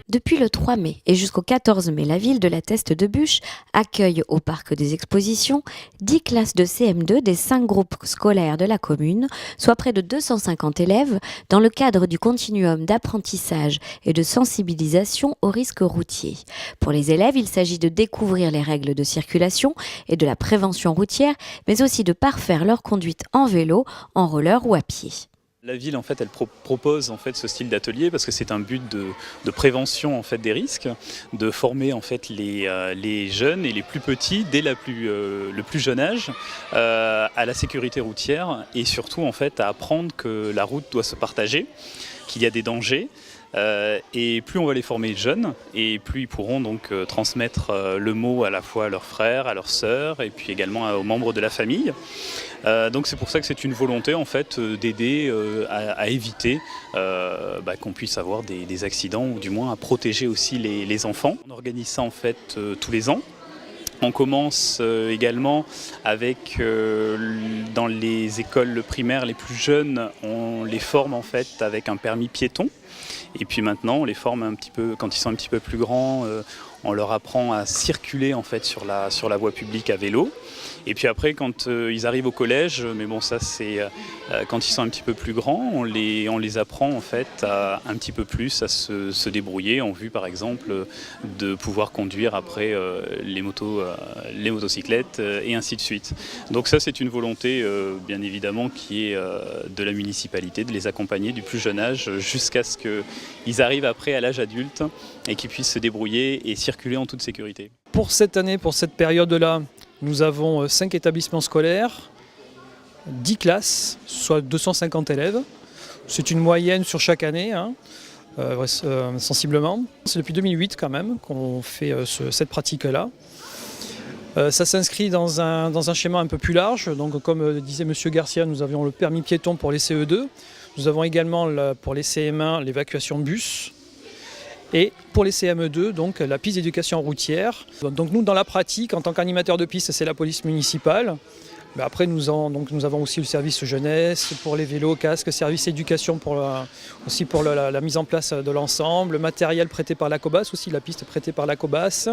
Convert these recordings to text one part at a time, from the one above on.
Depuis le 3 mai et jusqu'au 14 mai, la ville de la Teste-de-Buch accueille au parc des expositions 10 classes de CM2 des 5 groupes scolaires de la commune, soit près de 250 élèves, dans le cadre du continuum d'apprentissage et de sensibilisation aux risques routiers. Pour les élèves, il s'agit de découvrir les règles de circulation et de la prévention routière, mais aussi de parfaire leur conduite en vélo, en roller ou à pied. La ville, en fait, elle propose en fait ce style d'atelier parce que c'est un but de prévention en fait des risques, de former en fait les jeunes et les plus petits dès le plus jeune âge à la sécurité routière et surtout en fait à apprendre que la route doit se partager, qu'il y a des dangers. Et plus on va les former jeunes, et plus ils pourront donc transmettre le mot à la fois à leurs frères, à leurs sœurs, et puis également aux membres de la famille. Donc c'est pour ça que c'est une volonté en fait d'aider à éviter qu'on puisse avoir des accidents, ou du moins à protéger aussi les enfants. On organise ça en fait tous les ans. On commence également avec, dans les écoles primaires les plus jeunes, on les forme en fait avec un permis piéton. Et puis maintenant, on les forme un petit peu, quand ils sont un petit peu plus grands, on leur apprend à circuler en fait sur la voie publique à vélo. Et puis après, quand ils arrivent au collège, mais bon ça c'est quand ils sont un petit peu plus grands, on les apprend en fait un petit peu plus à se débrouiller en vue par exemple de pouvoir conduire après les motocyclettes et ainsi de suite. Donc ça c'est une volonté bien évidemment qui est de la municipalité, de les accompagner du plus jeune âge jusqu'à ce qu'ils arrivent après à l'âge adulte et qu'ils puissent se débrouiller et circuler en toute sécurité. Pour cette année, pour cette période-là, nous avons 5 établissements scolaires, 10 classes, soit 250 élèves. C'est une moyenne sur chaque année, sensiblement. C'est depuis 2008 quand même qu'on fait cette pratique-là. Ça s'inscrit dans un schéma un peu plus large. Donc, comme disait M. Garcia, nous avions le permis piéton pour les CE2. Nous avons également pour les CM1 l'évacuation de bus. Et pour les CM2, donc la piste d'éducation routière. Donc nous, dans la pratique, en tant qu'animateur de piste, c'est la police municipale. Mais après, nous avons aussi le service jeunesse pour les vélos, casques, service éducation aussi pour la mise en place de l'ensemble, le matériel prêté par la COBAS, aussi la piste prêtée par la COBAS,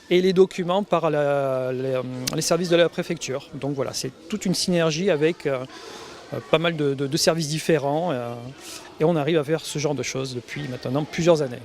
et les documents par les services de la préfecture. Donc voilà, c'est toute une synergie avec pas mal de services différents. Et on arrive à faire ce genre de choses depuis maintenant plusieurs années.